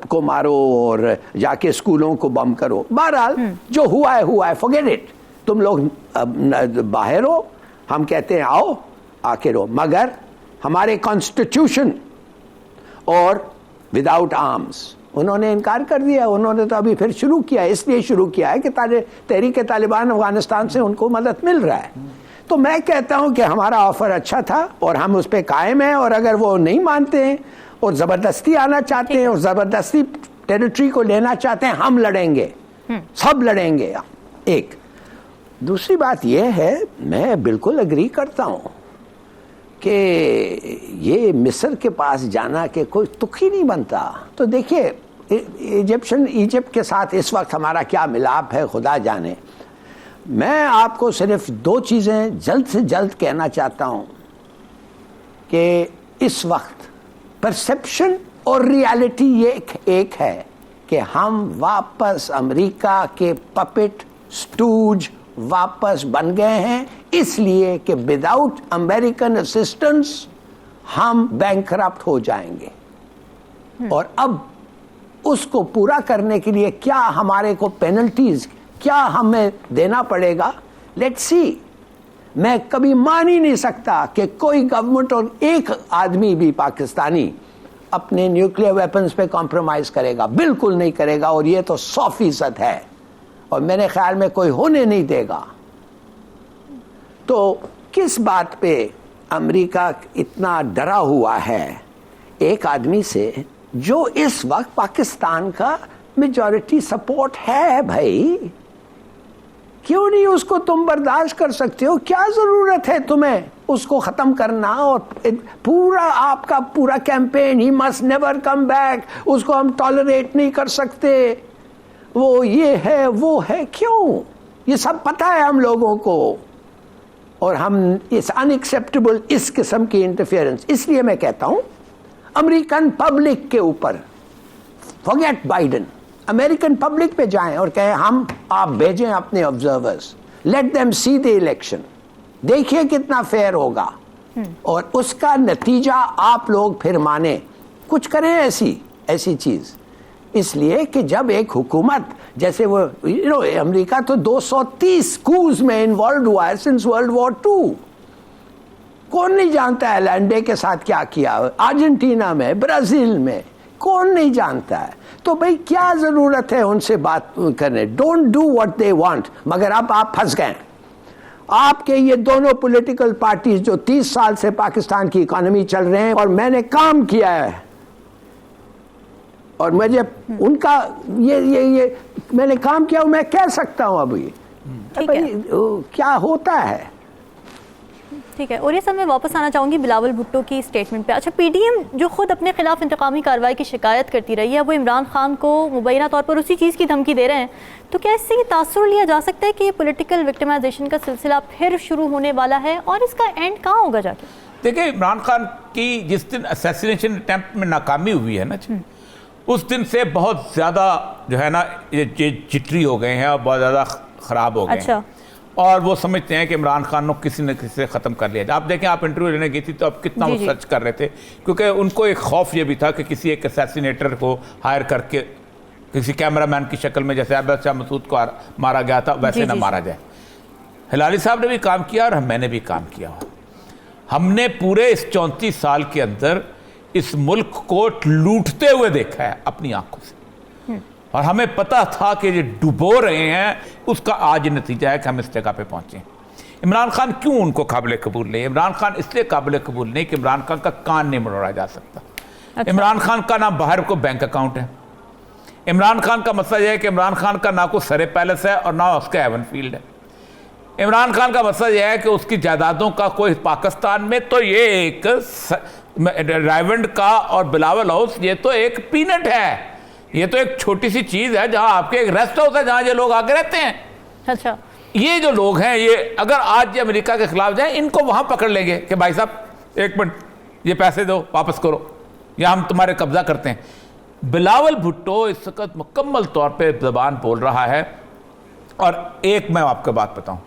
को मारो और जाके स्कूलों को बम करो। बहरहाल जो हुआ है, फॉरगेट इट। तुम लोग बाहर हो, हम कहते हैं आओ, आके रहो, मगर हमारे कॉन्स्टिट्यूशन और विदाउट आर्म्स उन्होंने इनकार कर दिया। उन्होंने तो अभी फिर शुरू किया, इसलिए शुरू किया है कि तहरीक तालिबान अफगानिस्तान से उनको मदद मिल रहा है। तो मैं कहता हूं कि हमारा ऑफर अच्छा था और हम उस पर कायम हैं। और अगर वो नहीं मानते हैं और ज़बरदस्ती आना चाहते हैं और ज़बरदस्ती टेरिटरी को लेना चाहते हैं, हम लड़ेंगे, सब लड़ेंगे। एक दूसरी बात यह है, मैं बिल्कुल एग्री करता हूं कि ये मिस्र के पास जाना के कोई तुक ही नहीं बनता। तो देखिए इजिप्ट के साथ इस वक्त हमारा क्या मिलाप है खुदा जाने। मैं आपको सिर्फ 2 चीज़ें जल्द से जल्द कहना चाहता हूं कि इस वक्त परसेप्शन और रियलिटी ये एक है कि हम वापस अमेरिका के पपेट स्टूज वापस बन गए हैं, इसलिए कि विदाउट अमेरिकन असिस्टेंस हम बैंकरप्ट हो जाएंगे। और अब उसको पूरा करने के लिए क्या हमारे को पेनल्टीज क्या हमें देना पड़ेगा, लेट्स सी। मैं कभी मान ही नहीं सकता कि कोई गवर्नमेंट और एक आदमी भी पाकिस्तानी अपने न्यूक्लियर वेपन्स पे कॉम्प्रोमाइज करेगा, बिल्कुल नहीं करेगा, और ये तो 100% है और मेरे ख्याल में कोई होने नहीं देगा। तो किस बात पे अमेरिका इतना डरा हुआ है एक आदमी से जो इस वक्त पाकिस्तान का मेजॉरिटी सपोर्ट है? भाई क्यों नहीं उसको तुम बर्दाश्त कर सकते हो? क्या जरूरत है तुम्हें उसको खत्म करना? और पूरा आपका पूरा campaign, he must never come back, उसको हम टॉलरेट नहीं कर सकते, वो ये है वो है। क्यों? ये सब पता है हम लोगों को, और हम इस अनएक्सेप्टेबल इस किस्म की इंटरफेरेंस, इसलिए मैं कहता हूं अमेरिकन पब्लिक के ऊपर, फॉरगेट बाइडेन, अमेरिकन पब्लिक पे जाएं और कहें हम आप भेजें अपने observers, let them see the election, देखिए कितना फेयर होगा और उसका नतीजा आप लोग फिर माने, कुछ करें ऐसी चीज। इसलिए कि जब एक हुकूमत जैसे वो अमेरिका तो 230 कूज में इन्वॉल्व हुआ है सिंस वर्ल्ड वॉर 2। कौन नहीं जानता है लैंडे के साथ क्या किया, अर्जेंटीना में, ब्राजील में, कौन नहीं जानता है? तो भाई क्या जरूरत है उनसे बात करने? Don't do what they want. मगर अब आप फंस गए। आपके ये दोनों पॉलिटिकल पार्टीज जो 30 साल से पाकिस्तान की इकोनॉमी चल रहे हैं, और मैंने काम किया है और मुझे उनका ये मैंने काम किया, मैं कह सकता हूं अभी भाई क्या होता है। ठीक है, और ये सब मैं वापस आना चाहूँगी बिलावल भुट्टो की स्टेटमेंट पे। अच्छा, पीडीएम जो खुद अपने खिलाफ इंतकामी कार्रवाई की शिकायत करती रही है, वो इमरान खान को मुबैना तौर पर उसी चीज़ की धमकी दे रहे हैं, तो क्या इससे ये तासुर लिया जा सकता है कि ये पॉलिटिकल विक्टिमाइजेशन का सिलसिला फिर शुरू होने वाला है और इसका एंड कहाँ होगा जाके? देखिए, इमरान खान की जिस दिन असैसिनेशन अटेम्प्ट में नाकामी हुई है ना, उस दिन से बहुत ज़्यादा जो है ना ये चिटरी हो गए हैं और बहुत ज़्यादा ख़राब हो गए हैं। और वो समझते हैं कि इमरान खान को किसी न किसी से ख़त्म कर लिया जाए। आप देखें, आप इंटरव्यू लेने गई थी तो आप कितना वो सर्च कर रहे थे, क्योंकि उनको एक खौफ ये भी था कि किसी एक असैसिनेटर को हायर करके किसी कैमरामैन की शक्ल में, जैसे अहमद शाह मसूद को मारा गया था, वैसे ना मारा जाए। हिलाली साहब ने भी काम किया और मैंने भी काम किया। हमने पूरे इस 34 साल के अंदर इस मुल्क को लूटते हुए देखा है अपनी आंखों से, और हमें पता था कि ये डुबो रहे हैं। उसका आज नतीजा है कि हम इस जगह पे पहुंचे। इमरान खान क्यों उनको काबिल कबूल नहीं? इमरान खान इसलिए काबिल कबूल नहीं कि इमरान खान का कान नहीं मरोड़ा जा सकता। अच्छा। इमरान खान का ना बाहर को बैंक अकाउंट है। इमरान खान का मसला यह है कि इमरान खान का ना कोई सरे पैलेस है और ना उसका हेवन फील्ड है। इमरान खान का मसला यह है कि उसकी जायदादों का कोई पाकिस्तान में, तो ये एक रायवंड का और बिलावल हाउस, ये तो एक पीनट है, ये तो एक छोटी सी चीज है जहां आपके एक रेस्ट हाउस है जहां ये लोग आके रहते हैं। अच्छा, ये जो लोग हैं, ये अगर आज ये अमेरिका के खिलाफ जाए, इनको वहां पकड़ लेंगे कि भाई साहब एक मिनट, ये पैसे दो, वापस करो, या हम तुम्हारे कब्जा करते हैं। बिलावल भुट्टो इस वक्त मुकम्मल तौर पे जबान बोल रहा है। और एक मैं आपको बात बताऊं,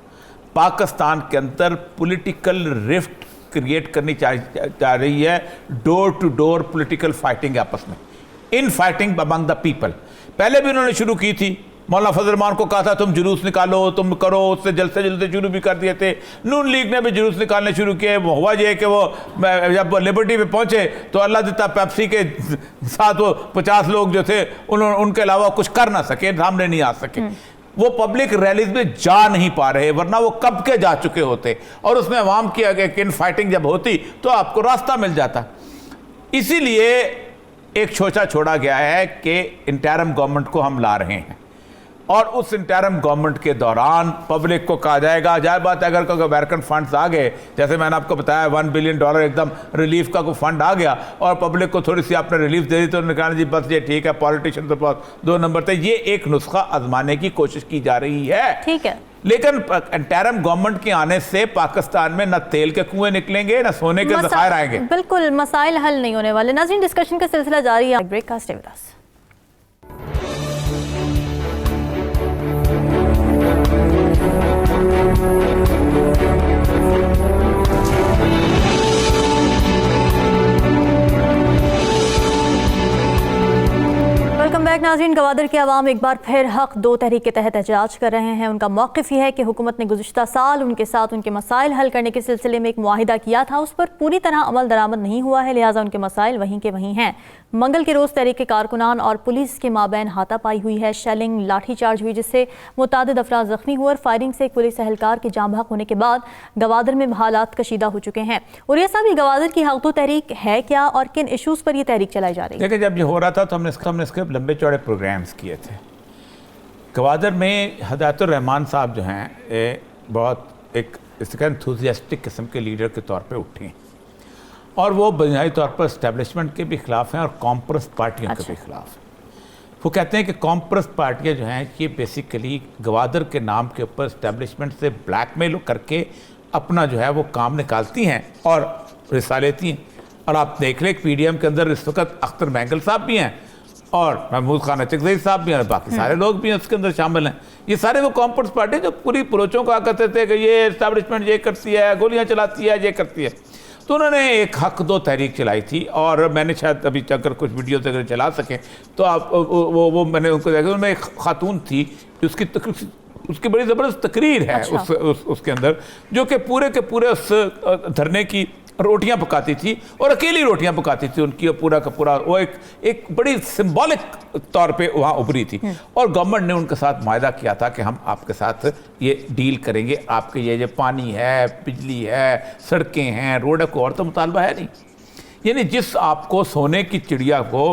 पाकिस्तान के अंदर पॉलिटिकल रिफ्ट क्रिएट करनी चाह रही है, door to door political fighting आपस में, in fighting among the people. पहले भी उन्होंने शुरू की थी, मौलाना फजल रहमान को कहा था तुम जुलूस निकालो, तुम करो, उससे जल्द से जल्द शुरू भी कर दिए थे। नून लीग ने भी जुलूस निकालने शुरू किए। हुआ ये कि वो जब लिबर्टी पे पहुंचे तो अल्लाह दिता पेप्सी के साथ वो 50 लोग जो थे उनके अलावा कुछ कर ना सके, सामने नहीं आ सके। वो पब्लिक रैलीज में जा नहीं पा रहे, वरना वो कब के जा चुके होते। और उसमें अवाम की इन फाइटिंग जब होती तो आपको रास्ता मिल जाता। इसीलिए एक सोचा छोड़ा गया है कि इंटरिम गवर्नमेंट को हम ला रहे हैं, और उस इंटरिम गवर्नमेंट के दौरान पब्लिक को कहा जाएगा, जाहिर बात है अगर कोई अमेरिकन फंड्स आ गए, जैसे मैंने आपको बताया $1 बिलियन एकदम रिलीफ का कोई फंड आ गया और पब्लिक को थोड़ी सी आपने रिलीफ दे दी, तो उन्होंने कहा जी बस ये ठीक है, पॉलिटिशियन तो बहुत 2 नंबर थे। ये एक नुस्खा आजमाने की कोशिश की जा रही है। ठीक है, लेकिन इंटरिम गवर्नमेंट के आने से पाकिस्तान में न तेल के कुएं निकलेंगे, न सोने के ज़खायर आएंगे। बिल्कुल मसाइल हल नहीं होने वाले। नाज़रीन, डिस्कशन का सिलसिला जारी है। ब्रेक का स्टे विद अस। नाज़रीन, गवादर के अवाम एक बार फिर हक 2 तहरीक के तहत एहतजाज कर रहे हैं। उनका मौक़िफ़ यह है कि हुकूमत ने गुज़िश्ता साल उनके साथ उनके मसाइल हल करने के सिलसिले में एक मुआहिदा किया था, उस पर पूरी तरह अमल दरामद नहीं हुआ है, लिहाजा उनके मसाइल वहीं के वहीं हैं। मंगल के रोज़ तहरीक के कारकुनान और पुलिस के माबैन हाथापाई हुई है, शेलिंग लाठी चार्ज हुई जिससे मुतादिद अफराद ज़ख्मी हुए और फायरिंग से एक पुलिस एहलकार के जाँ बहक होने के बाद गवादर में हालात कशीदा हो चुके हैं। उरिया साहब, ये गवादर की हक 2 तहरीक है क्या और किन इशूज़ पर यह तहरीक चलाई जा रही है? देखिए, जब ये हो रहा था तो हमने इसके लंबे चौड़े प्रोग्राम्स किए थे। गवादर में हिदायतुर रहमान साहब जो हैं बहुत एक इसका एंथुसियास्टिक किस्म के लीडर के तौर पे उठे और वो बुनियादी तौर पर इस्टेब्लिशमेंट के भी खिलाफ हैं और कॉम्प्रस पार्टियों के भी खिलाफ हैं। वो कहते हैं कि कॉम्प्रस पार्टियां जो हैं ये बेसिकली गवादर के नाम के ऊपर इस्टेब्लिशमेंट से ब्लैकमेल करके अपना जो है वो काम निकालती हैं और हिस्सा लेती हैं। और आप देख लें PDM के अंदर इस वक्त अख्तर मैंगल साहब भी हैं और महमूद खान अचकज़ई साहब भी हैं, बाकी सारे लोग भी हैं उसके अंदर शामिल हैं। ये सारे वो कॉम्प्रस पार्टी जो पूरी पुरोचों का कहते थे कि ये इस्टेब्लिशमेंट ये करती है, गोलियां चलाती है, ये करती है। तो उन्होंने एक हक 2 तहरीक चलाई थी और मैंने शायद अभी अगर कुछ वीडियोस अगर चला सकें तो आप वो मैंने उनको देखा, उनमें एक खातून थी उसकी बड़ी ज़बरदस्त तकरीर है। अच्छा। उसके अंदर जो कि पूरे के पूरे उस धरने की रोटियां पकाती थी और अकेली रोटियां पकाती थी उनकी, पूरा का पूरा वो एक बड़ी सिंबॉलिक तौर पे वहाँ उभरी थी। और गवर्नमेंट ने उनके साथ मायदा किया था कि हम आपके साथ ये डील करेंगे, आपके ये पानी है, बिजली है, सड़कें हैं, रोड को और तो मुतालबा है नहीं। यानी जिस आपको सोने की चिड़िया को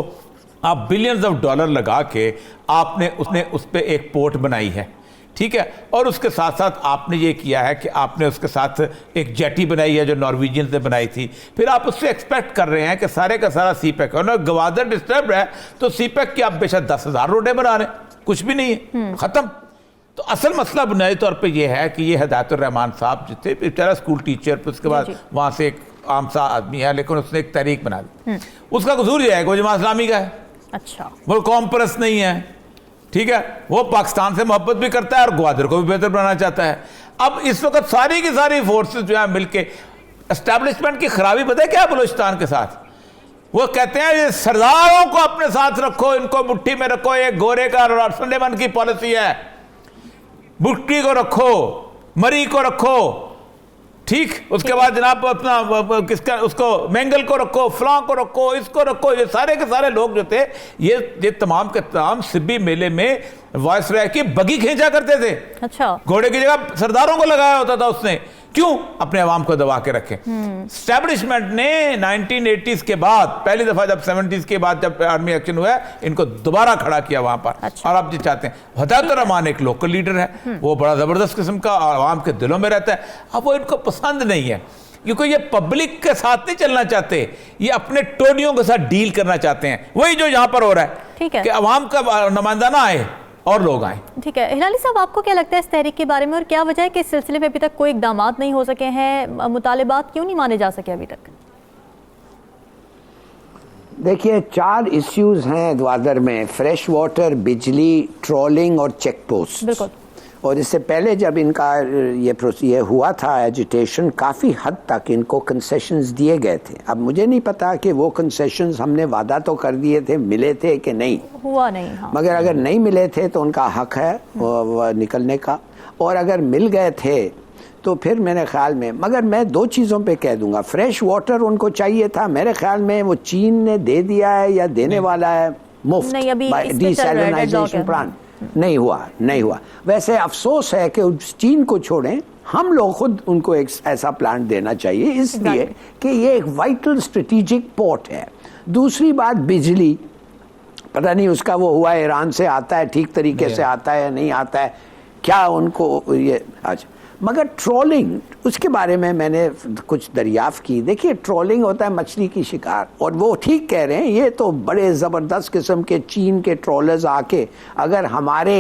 आप बिलियंस ऑफ डॉलर लगा के आपने उस पर एक पोर्ट बनाई है, ठीक है, और उसके साथ साथ आपने ये किया है कि आपने उसके साथ एक जेटी बनाई है जो नॉर्वेजियन से बनाई थी, फिर आप उससे एक्सपेक्ट कर रहे हैं कि सारे का सारा सीपैक और गवादर डिस्टर्ब है तो सीपैक की आप बेशक 10,000 रोडें बना रहे हैं, कुछ भी नहीं है, ख़त्म। तो असल मसला बुनियादी तौर पे ये है कि ये हिदायतुर रहमान साहब जो थे बेचारा स्कूल टीचर, फिर उसके बाद वहाँ से एक आम सा आदमी है, लेकिन उसने एक तहरीक बना दी। उसका कसूर यह है कि वो जमात इस्लामी का है, अच्छा, वो कॉम्प्रस नहीं है, ठीक है, वो पाकिस्तान से मोहब्बत भी करता है और ग्वादर को भी बेहतर बनाना चाहता है। अब इस वक्त सारी की सारी फोर्सेस जो है मिलके एस्टेब्लिशमेंट की खराबी पता है क्या बलूचिस्तान के साथ, वो कहते हैं ये सरदारों को अपने साथ रखो, इनको मुट्ठी में रखो, ये गोरे का संडेमन की पॉलिसी है, मुट्ठी को रखो, मरी को रखो, ठीक, उसके बाद जनाब अपना किसका उसको मैंगल को रखो, फलां को रखो, इसको रखो। ये सारे के सारे लोग जो थे ये तमाम के तमाम सिब्बी मेले में वॉइस रह की बगी खींचा करते थे। अच्छा, घोड़े की जगह सरदारों को लगाया होता था उसने, क्यों? अपने अवाम को दबा के रखे। एस्टेब्लिशमेंट ने 1980s के बाद पहली दफा जब 70s के बाद जब आर्मी एक्शन हुआ इनको दोबारा खड़ा किया वहां पर। अच्छा। और अब जो चाहते हैं, हिदायतुर रहमान एक लोकल लीडर है, वो बड़ा जबरदस्त किस्म का आवाम के दिलों में रहता है। अब वो इनको पसंद नहीं है क्योंकि ये पब्लिक के साथ नहीं चलना चाहते, ये अपने टोनियों के साथ डील करना चाहते हैं। वही जो यहाँ पर हो रहा है, ठीक है, कि अवाम का नुमाइंदा ना आए और लोग आए। ठीक है, हिलाली साहब, आपको क्या लगता है इस तहरीक के बारे में और क्या वजह है कि इस सिलसिले में अभी तक कोई इक़दाम नहीं हो सके हैं, मुतालिबात क्यों नहीं माने जा सके अभी तक? देखिए, 4 इश्यूज हैं ग्वादर में, फ्रेश वाटर, बिजली, ट्रोलिंग और चेक पोस्ट। बिल्कुल। और इससे पहले जब इनका ये हुआ था एजिटेशन, काफ़ी हद तक इनको कंसेशंस दिए गए थे। अब मुझे नहीं पता कि वो कंसेशंस हमने वादा तो कर दिए थे, मिले थे कि नहीं, हुआ नहीं। हाँ। मगर अगर नहीं मिले थे तो उनका हक है वो निकलने का, और अगर मिल गए थे तो फिर मेरे ख्याल में, मगर मैं 2 चीज़ों पे कह दूंगा, फ्रेश वाटर उनको चाहिए था, मेरे ख्याल में वो चीन ने दे दिया है या देने वाला है मुफ्त, डिसैलिनाइजेशन प्लांट नहीं हुआ। वैसे अफसोस है कि चीन को छोड़ें, हम लोग खुद उनको एक ऐसा प्लांट देना चाहिए, इसलिए कि ये एक वाइटल स्ट्रेटेजिक पोर्ट है। दूसरी बात, बिजली, पता नहीं उसका वो हुआ ईरान से आता है, ठीक तरीके से आता है या नहीं आता है, क्या उनको ये आज। मगर ट्रोलिंग, उसके बारे में मैंने कुछ दरियाफ़त की। देखिए, ट्रोलिंग होता है मछली की शिकार, और वो ठीक कह रहे हैं, ये तो बड़े ज़बरदस्त किस्म के चीन के ट्रोलर्स आके अगर हमारे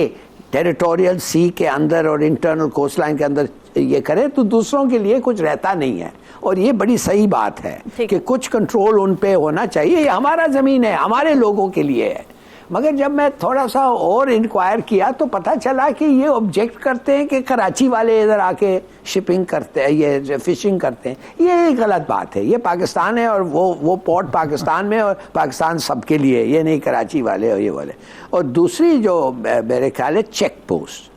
टेरिटोरियल सी के अंदर और इंटरनल कोस्ट लाइन के अंदर ये करें तो दूसरों के लिए कुछ रहता नहीं है। और ये बड़ी सही बात है कि कुछ कंट्रोल उन पे होना चाहिए, ये हमारा ज़मीन है, हमारे लोगों के लिए है। मगर जब मैं थोड़ा सा और इंक्वायर किया तो पता चला कि ये ऑब्जेक्ट करते हैं कि कराची वाले इधर आके शिपिंग करते हैं, ये फिशिंग करते हैं। ये गलत बात है। ये पाकिस्तान है और वो पोर्ट पाकिस्तान में, और पाकिस्तान सबके लिए, ये नहीं कराची वाले और ये वाले। और दूसरी जो मेरे ख्याल है चेक पोस्ट,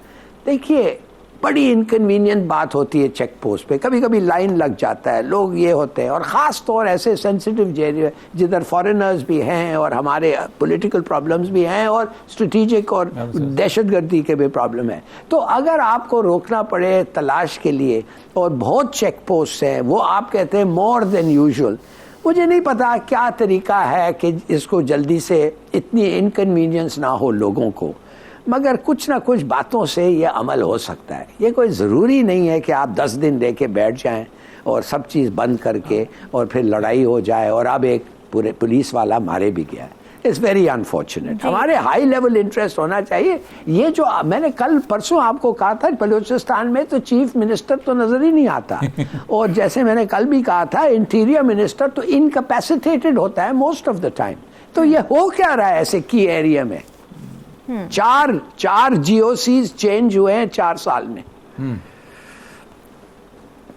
देखिए बड़ी इनकन्वीनियंट बात होती है चेक पोस्ट पे। कभी कभी लाइन लग जाता है, लोग ये होते हैं, और ख़ास तौर ऐसे सेंसिटिव एरिया जिधर फॉरेनर्स भी हैं और हमारे पॉलिटिकल प्रॉब्लम्स भी हैं और स्ट्रेटेजिक और दहशतगर्दी के भी प्रॉब्लम है। तो अगर आपको रोकना पड़े तलाश के लिए और बहुत चेक पोस्ट हैं, वो आप कहते हैं मोर देन यूजुअल, मुझे नहीं पता क्या तरीका है कि इसको जल्दी से इतनी इनकन्वीनियंस ना हो लोगों को, मगर कुछ ना कुछ बातों से ये अमल हो सकता है। ये कोई ज़रूरी नहीं है कि आप 10 दिन दे के बैठ जाएं और सब चीज़ बंद करके और फिर लड़ाई हो जाए और अब एक पूरे पुलिस वाला मारे भी गया है। It's very unfortunate. हमारे हाई लेवल इंटरेस्ट होना चाहिए। ये जो मैंने कल परसों आपको कहा था, बलूचिस्तान में तो चीफ मिनिस्टर तो नज़र ही नहीं आता और जैसे मैंने कल भी कहा था, इंटीरियर मिनिस्टर तो इनकैपेसिटेटेड होता है मोस्ट ऑफ द टाइम। तो ये हो क्या रहा है ऐसे की एरिया में? चार जीओसीज चेंज हुए हैं 4 साल में।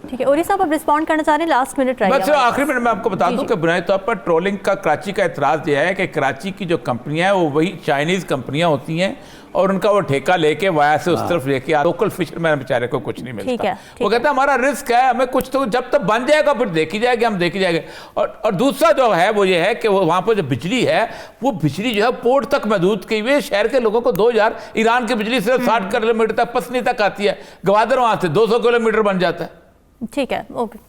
ठीक है, ओरी साहब आप रिस्पॉन्ड करना चाह रहे हैं, लास्ट मिनट रह गया। आखिरी मिनट में आपको बता दूं कि बुनियादी तौर पर ट्रोलिंग का कराची का एतराज़ यह है कि कराची की जो कंपनियां हैं वो वही चाइनीज़ कंपनियां होती हैं और उनका वो ठेका लेके वाया से उस तरफ लेके लोकल फिशरमैन बेचारे को कुछ नहीं मिलता। वो कहता है हमारा रिस्क है, हमें कुछ तो जब तक बन जाएगा फिर देखी जाएगी, हम देखी जाएंगे। और दूसरा जो है वो ये है कि वो वहाँ पर जो बिजली है वो बिजली जो है पोर्ट तक महदूद की हुई है। शहर के लोगों को 2000 ईरान की बिजली सिर्फ 60 किलोमीटर तक पसनी तक आती है, गवादर वहाँ से 200 किलोमीटर बन जाता है। ठीक है, ओके,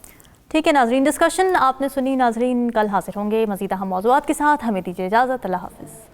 ठीक है नाजरीन, डिस्कशन आपने सुनी। नाजरीन कल हाजिर होंगे मज़ीद अहम मौज़ूआत के साथ, हमें दीजिए इजाज़त। अल्लाह हाफ़िज़।